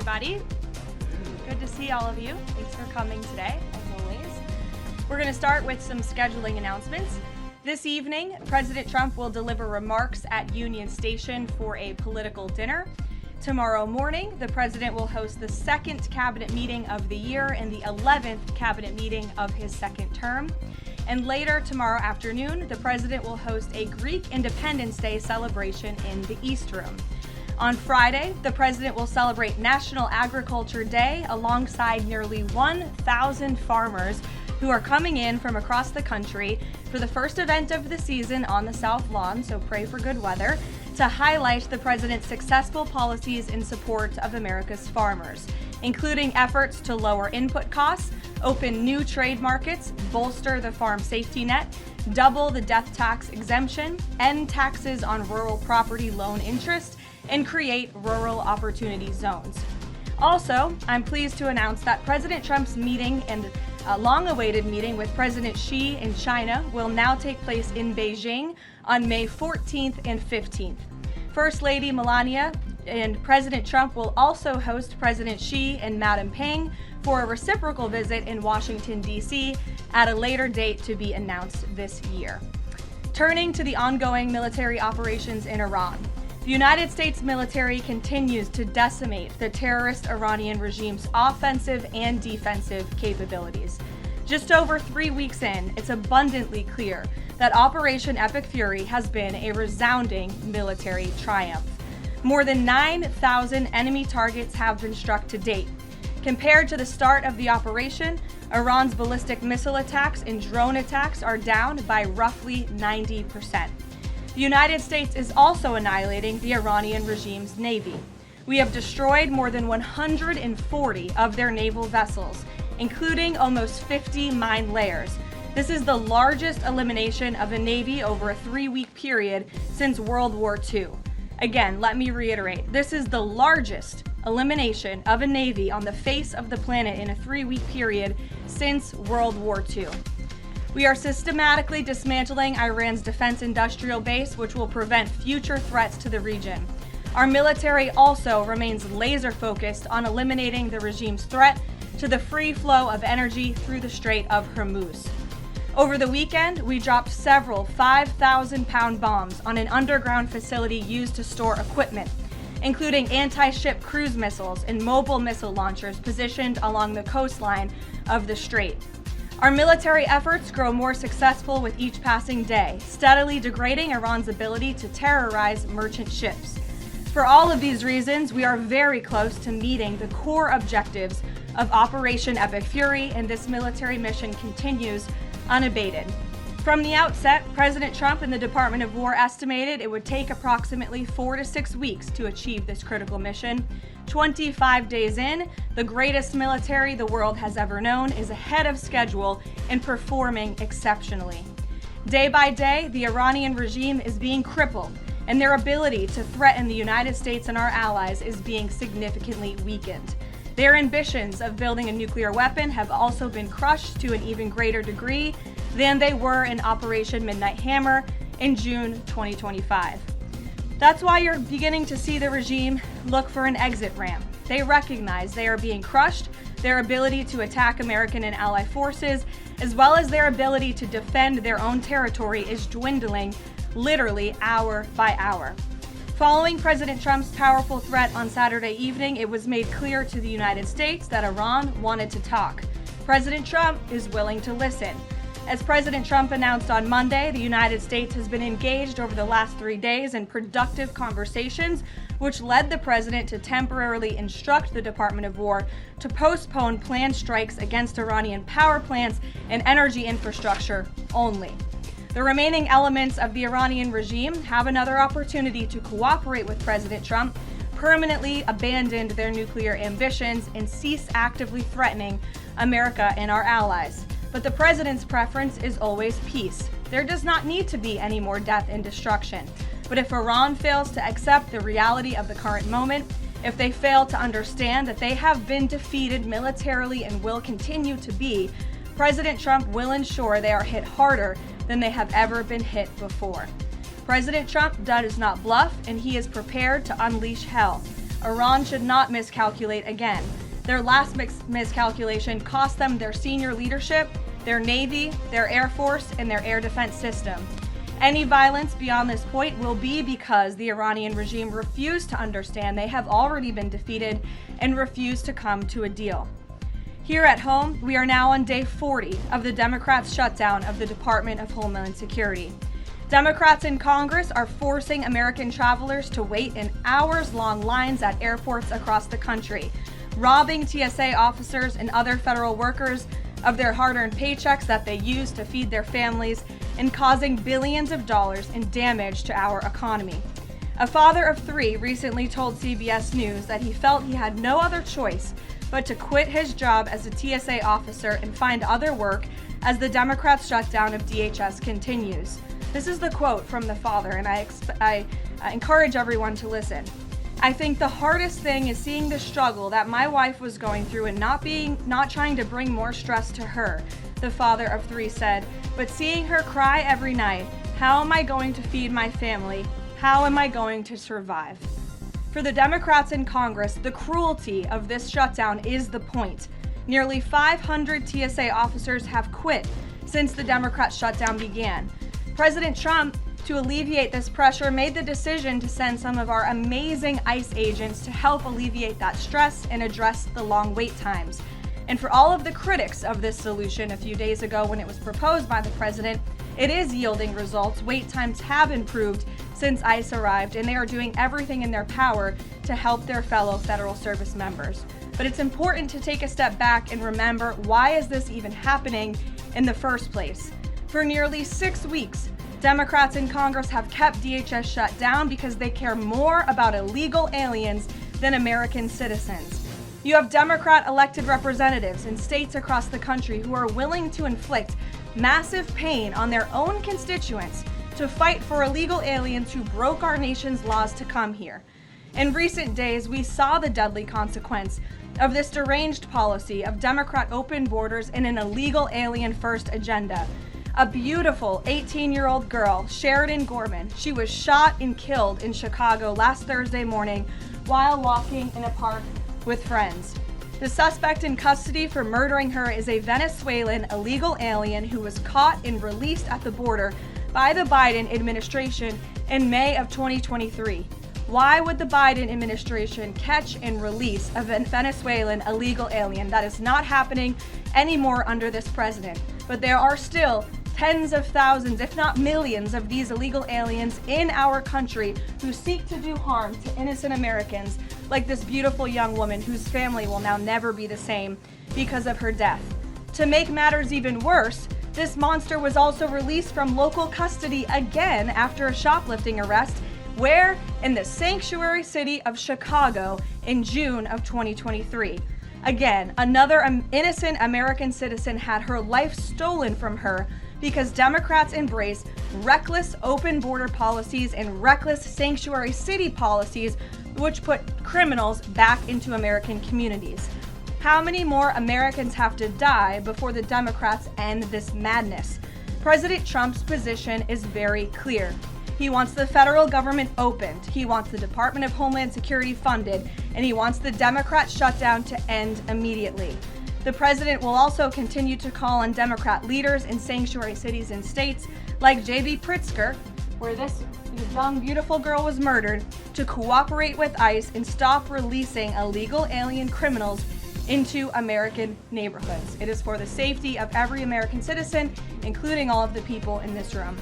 everybody. Good to see all of you. Thanks for coming today, as always. We're going to start with some scheduling announcements. This evening, President Trump will deliver remarks at Union Station for a political dinner. Tomorrow morning, the president will host the second cabinet meeting of the year and the 11th cabinet meeting of his second term. And later tomorrow afternoon, the president will host a Greek Independence Day celebration in the East Room. On Friday, the president will celebrate National Agriculture Day alongside nearly 1,000 farmers who are coming in from across the country for the first event of the season on the South Lawn, so pray for good weather, to highlight the president's successful policies in support of America's farmers, including efforts to lower input costs, open new trade markets, bolster the farm safety net, double the death tax exemption, end taxes on rural property loan interest, and create rural opportunity zones. Also, I'm pleased to announce that President Trump's meeting and long-awaited meeting with President Xi in China will now take place in Beijing on May 14th and 15th. First Lady Melania and President Trump will also host President Xi and Madam Peng for a reciprocal visit in Washington, D.C. at a later date to be announced this year. Turning to the ongoing military operations in Iran. The United States military continues to decimate the terrorist Iranian regime's offensive and defensive capabilities. Just over 3 weeks in, it's abundantly clear that Operation Epic Fury has been a resounding military triumph. More than 9,000 enemy targets have been struck to date. Compared to the start of the operation, Iran's ballistic missile attacks and drone attacks are down by roughly 90%. The United States is also annihilating the Iranian regime's navy. We have destroyed more than 140 of their naval vessels, including almost 50 mine layers. This is the largest elimination of a navy over a 3-week period since World War II. Again, let me reiterate, this is the largest elimination of a navy on the face of the planet in a 3-week period since World War II. We are systematically dismantling Iran's defense industrial base, which will prevent future threats to the region. Our military also remains laser-focused on eliminating the regime's threat to the free flow of energy through the Strait of Hormuz. Over the weekend, we dropped several 5,000-pound bombs on an underground facility used to store equipment, including anti-ship cruise missiles and mobile missile launchers positioned along the coastline of the strait. Our military efforts grow more successful with each passing day, steadily degrading Iran's ability to terrorize merchant ships. For all of these reasons, we are very close to meeting the core objectives of Operation Epic Fury, and this military mission continues unabated. From the outset, President Trump and the Department of War estimated it would take approximately 4 to 6 weeks to achieve this critical mission. 25 days in, the greatest military the world has ever known is ahead of schedule and performing exceptionally. Day by day, the Iranian regime is being crippled, and their ability to threaten the United States and our allies is being significantly weakened. Their ambitions of building a nuclear weapon have also been crushed to an even greater degree than they were in Operation Midnight Hammer in June 2025. That's why you're beginning to see the regime look for an exit ramp. They recognize they are being crushed, their ability to attack American and ally forces, as well as their ability to defend their own territory is dwindling literally hour by hour. Following President Trump's powerful threat on Saturday evening, it was made clear to the United States that Iran wanted to talk. President Trump is willing to listen. As President Trump announced on Monday, the United States has been engaged over the last 3 days in productive conversations, which led the president to temporarily instruct the Department of War to postpone planned strikes against Iranian power plants and energy infrastructure only. The remaining elements of the Iranian regime have another opportunity to cooperate with President Trump, permanently abandon their nuclear ambitions, and cease actively threatening America and our allies. But the president's preference is always peace. There does not need to be any more death and destruction. But if Iran fails to accept the reality of the current moment, if they fail to understand that they have been defeated militarily and will continue to be, President Trump will ensure they are hit harder than they have ever been hit before. President Trump does not bluff, and he is prepared to unleash hell. Iran should not miscalculate again. Their last miscalculation cost them their senior leadership, their Navy, their Air Force, and their air defense system. Any violence beyond this point will be because the Iranian regime refused to understand they have already been defeated and refused to come to a deal. Here at home, we are now on day 40 of the Democrats' shutdown of the Department of Homeland Security. Democrats in Congress are forcing American travelers to wait in hours-long lines at airports across the country, robbing TSA officers and other federal workers of their hard-earned paychecks that they use to feed their families, and causing billions of dollars in damage to our economy. A father of 3 recently told CBS News that he felt he had no other choice but to quit his job as a TSA officer and find other work as the Democrats' shutdown of DHS continues. This is the quote from the father, and I encourage everyone to listen. "I think the hardest thing is seeing the struggle that my wife was going through and not trying to bring more stress to her," the father of 3 said, "but seeing her cry every night, how am I going to feed my family? How am I going to survive?" For the Democrats in Congress, the cruelty of this shutdown is the point. Nearly 500 TSA officers have quit since the Democrat shutdown began. President Trump, to alleviate this pressure, made the decision to send some of our amazing ICE agents to help alleviate that stress and address the long wait times. And for all of the critics of this solution a few days ago when it was proposed by the president, it is yielding results. Wait times have improved since ICE arrived, and they are doing everything in their power to help their fellow federal service members. But it's important to take a step back and remember, why is this even happening in the first place? For nearly 6 weeks, Democrats in Congress have kept DHS shut down because they care more about illegal aliens than American citizens. You have Democrat elected representatives in states across the country who are willing to inflict massive pain on their own constituents to fight for illegal aliens who broke our nation's laws to come here. In recent days, we saw the deadly consequence of this deranged policy of Democrat open borders and an illegal alien-first agenda. A beautiful 18-year-old girl, Sheridan Gorman, she was shot and killed in Chicago last Thursday morning while walking in a park with friends. The suspect in custody for murdering her is a Venezuelan illegal alien who was caught and released at the border by the Biden administration in May of 2023. Why would the Biden administration catch and release a Venezuelan illegal alien? That is not happening anymore under this president. But there are still tens of thousands, if not millions, of these illegal aliens in our country who seek to do harm to innocent Americans, like this beautiful young woman whose family will now never be the same because of her death. To make matters even worse, this monster was also released from local custody again after a shoplifting arrest, where? In the sanctuary city of Chicago in June of 2023. Again, another innocent American citizen had her life stolen from her because Democrats embrace reckless open border policies and reckless sanctuary city policies, which put criminals back into American communities. How many more Americans have to die before the Democrats end this madness? President Trump's position is very clear. He wants the federal government opened, he wants the Department of Homeland Security funded, and he wants the Democrat shutdown to end immediately. The president will also continue to call on Democrat leaders in sanctuary cities and states like J.B. Pritzker, where this young, beautiful girl was murdered, to cooperate with ICE and stop releasing illegal alien criminals into American neighborhoods. It is for the safety of every American citizen, including all of the people in this room.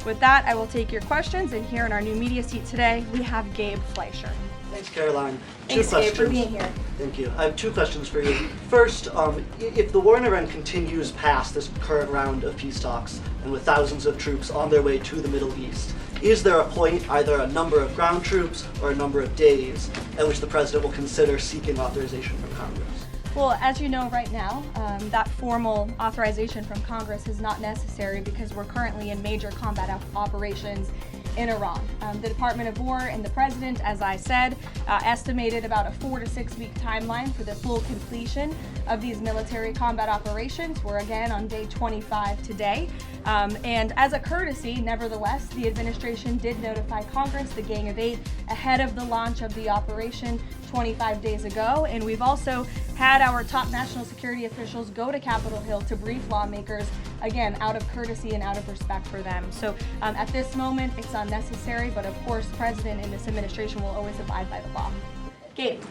With that, I will take your questions, and here in our new media seat today, we have Gabe Fleischer. Thanks, Karoline. Thanks, Gabe, for being here. Thank you. I have 2 questions for you. First, if the war in Iran continues past this current round of peace talks, and with thousands of troops on their way to the Middle East, is there a point, either a number of ground troops or a number of days, at which the president will consider seeking authorization from Congress? Well, as you know right now, that formal authorization from Congress is not necessary because we're currently in major combat operations in Iran. The Department of War and the President, as I said, estimated about a 4 to 6 week timeline for the full completion of these military combat operations. We're again on day 25 today. And as a courtesy, nevertheless, the administration did notify Congress, the Gang of Eight, ahead of the launch of the operation 25 days ago, and we've also had our top national security officials go to Capitol Hill to brief lawmakers, again, out of courtesy and out of respect for them. So at this moment, it's unnecessary, but of course, the president and this administration will always abide by the law. Gabe,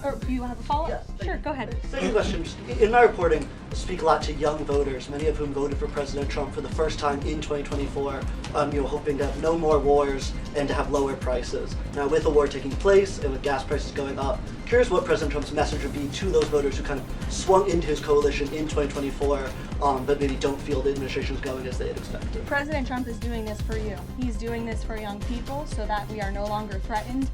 or do you have a follow-up? Yes, sure, go ahead. Second question. In my reporting, I speak a lot to young voters, many of whom voted for President Trump for the first time in 2024, hoping to have no more wars and to have lower prices. Now, with the war taking place and with gas prices going up, curious what President Trump's message would be to those voters who kind of swung into his coalition in 2024, but maybe don't feel the administration is going as they had expected. President Trump is doing this for you. He's doing this for young people so that we are no longer threatened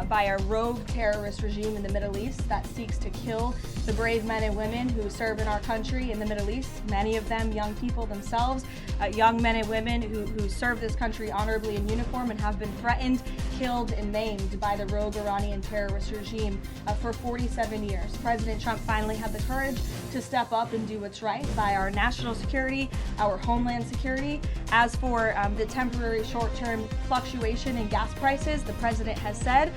by a rogue terrorist regime in the Middle East that seeks to kill the brave men and women who serve in our country in the Middle East, many of them young people themselves, young men and women who serve this country honorably in uniform and have been threatened, killed, and maimed by the rogue Iranian terrorist regime for 47 years. President Trump finally had the courage to step up and do what's right by our national security, our homeland security. As for the temporary short-term fluctuation in gas prices, the president has said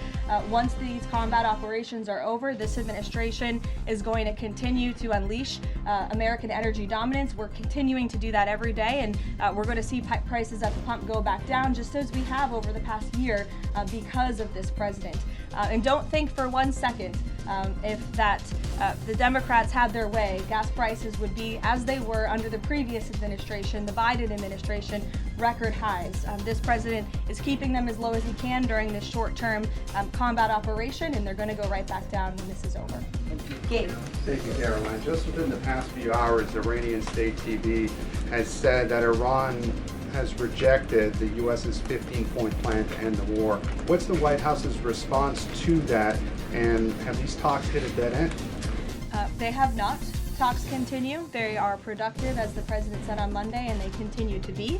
once these combat operations are over, this administration is going to continue to unleash American energy dominance. We're continuing to do that every day, and we're going to see prices at the pump go back down just as we have over the past year because of this president. And don't think for 1 second if the Democrats had their way, gas prices would be as they were under the previous administration, the Biden administration, record highs. This president is keeping them as low as he can during this short-term combat operation, and they're going to go right back down when this is over. Gabe. Thank you, Caroline. Just within the past few hours, Iranian state TV has said that Iran has rejected the U.S.'s 15-point plan to end the war. What's the White House's response to that, and have these talks hit a dead end? They have not. Talks continue. They are productive, as the president said on Monday, and they continue to be.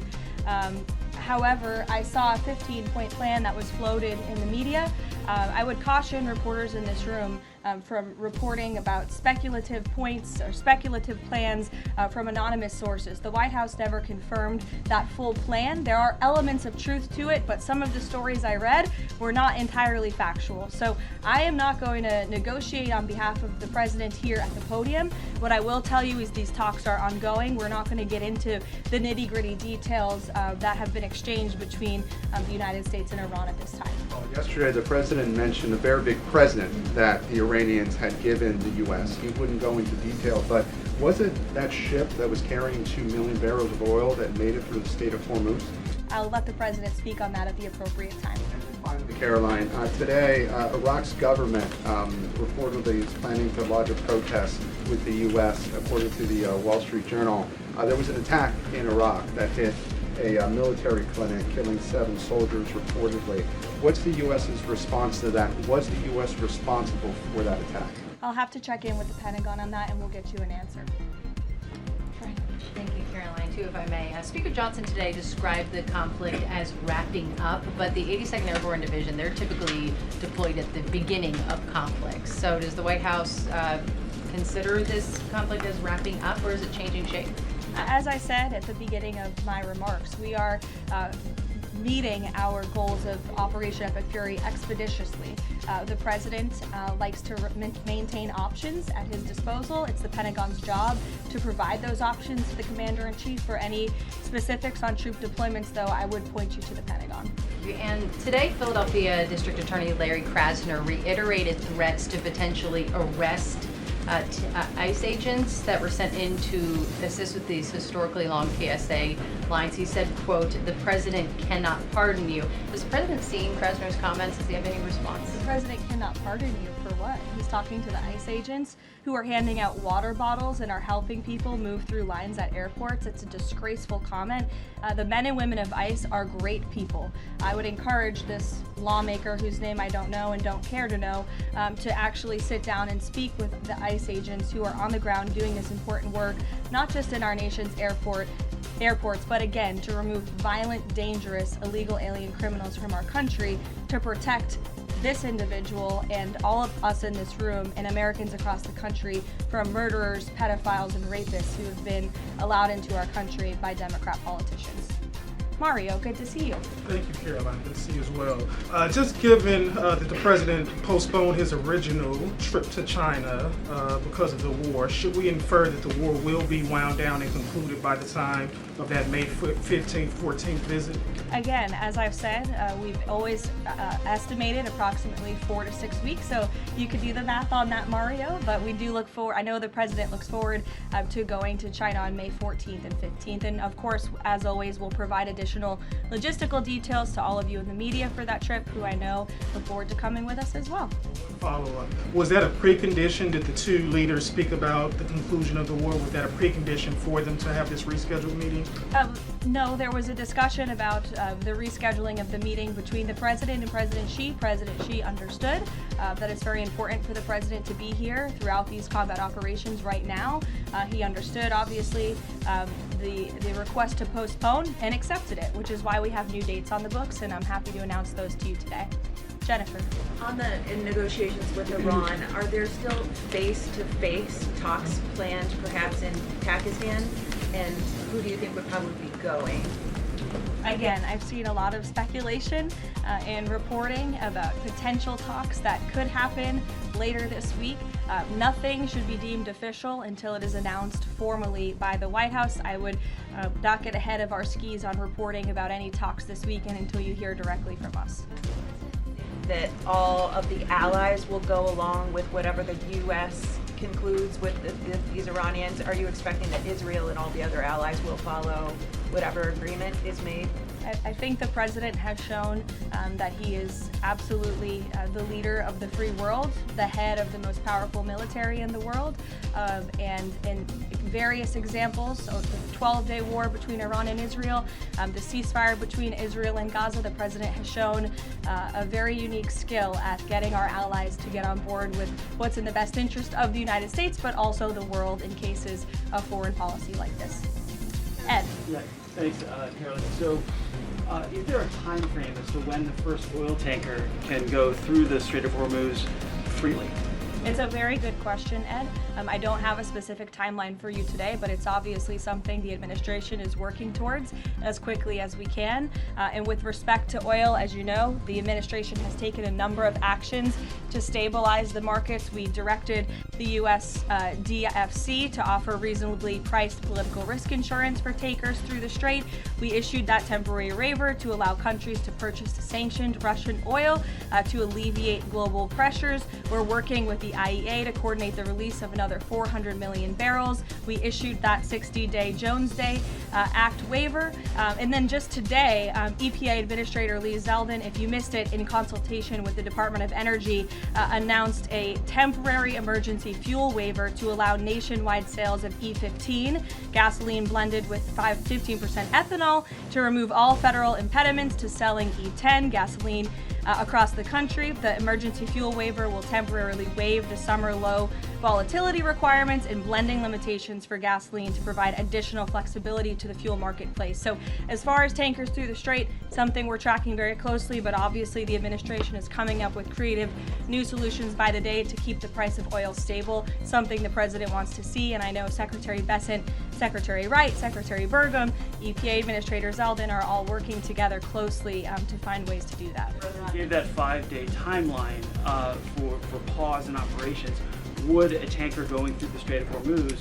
However, I saw a 15-point plan that was floated in the media. I would caution reporters in this room from reporting about speculative points or speculative plans from anonymous sources. The White House never confirmed that full plan. There are elements of truth to it, but some of the stories I read were not entirely factual. So I am not going to negotiate on behalf of the president here at the podium. What I will tell you is these talks are ongoing. We're not going to get into the nitty-gritty details that have been exchanged between the United States and Iran at this time. Well, yesterday, the president mentioned a very big present that the Iranians had given the U.S. He wouldn't go into detail, but was it that ship that was carrying 2 million barrels of oil that made it through the Strait of Hormuz? I'll let the president speak on that at the appropriate time. Finally, Caroline, today Iraq's government reportedly is planning to lodge a protest with the U.S. According to the Wall Street Journal. There was an attack in Iraq that hit a military clinic, killing 7 soldiers reportedly. What's the U.S.'s response to that? Was the U.S. responsible for that attack? I'll have to check in with the Pentagon on that, and we'll get you an answer. Thank you, Caroline. Too, if I may. Speaker Johnson today described the conflict as wrapping up, but the 82nd Airborne Division, they're typically deployed at the beginning of conflicts. So does the White House consider this conflict as wrapping up, or is it changing shape? As I said at the beginning of my remarks, we are meeting our goals of Operation Epic Fury expeditiously. The president likes to maintain options at his disposal. It's the Pentagon's job to provide those options to the commander-in-chief. For any specifics on troop deployments, though, I would point you to the Pentagon. And today, Philadelphia District Attorney Larry Krasner reiterated threats to potentially arrest ICE agents that were sent in to assist with these historically long TSA lines. He said, quote, "The president cannot pardon you." Has the president seen Krasner's comments? Does he have any response? The president cannot pardon you for what? He's talking to the ICE agents who are handing out water bottles and are helping people move through lines at airports. It's a disgraceful comment. The men and women of ICE are great people. I would encourage this lawmaker, whose name I don't know and don't care to know, to actually sit down and speak with the ICE agents who are on the ground doing this important work, not just in our nation's airports, but again, to remove violent, dangerous, illegal alien criminals from our country, to protect this individual and all of us in this room and Americans across the country from murderers, pedophiles, and rapists who have been allowed into our country by Democrat politicians. Mario, good to see you. Thank you, Caroline. Good to see you as well. Just given that the president postponed his original trip to China because of the war, should we infer that the war will be wound down and concluded by the time of that May 15th, 14th visit? Again, as I've said, we've always estimated approximately 4 to 6 weeks, so you could do the math on that, Mario, but we do look forward, I know the president looks forward to going to China on May 14th and 15th, and of course, as always, we'll provide additional logistical details to all of you in the media for that trip, who I know look forward to coming with us as well. Follow-up. Was that a precondition? Did the two leaders speak about the conclusion of the war? Was that a precondition for them to have this rescheduled meeting? No, there was a discussion about the rescheduling of the meeting between the president and President Xi. President Xi understood that it's very important for the president to be here throughout these combat operations right now. He understood, obviously, the request to postpone and accepted it, which is why we have new dates on the books, and I'm happy to announce those to you today. Jennifer. In negotiations with Iran, are there still face-to-face talks planned perhaps in Pakistan? And who do you think would probably be going? Again, I've seen a lot of speculation and reporting about potential talks that could happen later this week. Nothing should be deemed official until it is announced formally by the White House. I would not get ahead of our skis on reporting about any talks this weekend until you hear directly from us. That all of the allies will go along with whatever the U.S. concludes with these Iranians? Are you expecting that Israel and all the other allies will follow whatever agreement is made? I think the president has shown that he is absolutely the leader of the free world, the head of the most powerful military in the world, and in various examples of the 12-day war between Iran and Israel, the ceasefire between Israel and Gaza, the president has shown a very unique skill at getting our allies to get on board with what's in the best interest of the United States, but also the world in cases of foreign policy like this. Ed. Yeah, thanks, Caroline. So, is there a time frame as to when the first oil tanker can go through the Strait of Hormuz freely? It's a very good question, Ed. I don't have a specific timeline for you today, but it's obviously something the administration is working towards as quickly as we can. And with respect to oil, as you know, the administration has taken a number of actions to stabilize the markets. We directed the U.S. DFC to offer reasonably priced political risk insurance for takers through the strait. We issued that temporary waiver to allow countries to purchase sanctioned Russian oil to alleviate global pressures. We're working with the IEA to coordinate the release of another 400 million barrels. We issued that 60-day Jones Day Act waiver. And then just today, EPA Administrator Lee Zeldin, if you missed it, in consultation with the Department of Energy, announced a temporary emergency fuel waiver to allow nationwide sales of E15, gasoline blended with 15% ethanol, to remove all federal impediments to selling E10 gasoline across the country. The emergency fuel waiver will temporarily waive the summer low volatility requirements and blending limitations for gasoline to provide additional flexibility to the fuel marketplace. So as far as tankers through the strait, something we're tracking very closely, but obviously the administration is coming up with creative new solutions by the day to keep the price of oil stable, something the president wants to see. And I know Secretary Bessent, Secretary Wright, Secretary Burgum, EPA Administrator Zeldin are all working together closely to find ways to do that. You gave that 5-day timeline for pause in operations. Would a tanker going through the Strait of Hormuz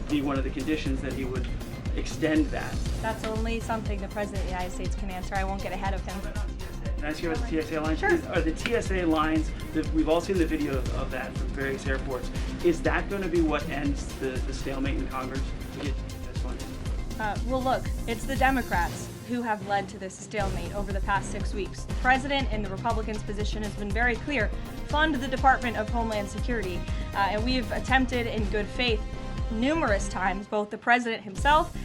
be one of the conditions that he would extend that? That's only something the President of the United States can answer. I won't get ahead of him. Can I ask you about the TSA lines? Sure. Are the TSA lines, that we've all seen the video of that from various airports, is that going to be what ends the stalemate in Congress? That's fine. Well, look, it's the Democrats who have led to this stalemate over the past 6 weeks. The president and the Republicans' position has been very clear: fund the Department of Homeland Security. And we've attempted in good faith numerous times, both the president himself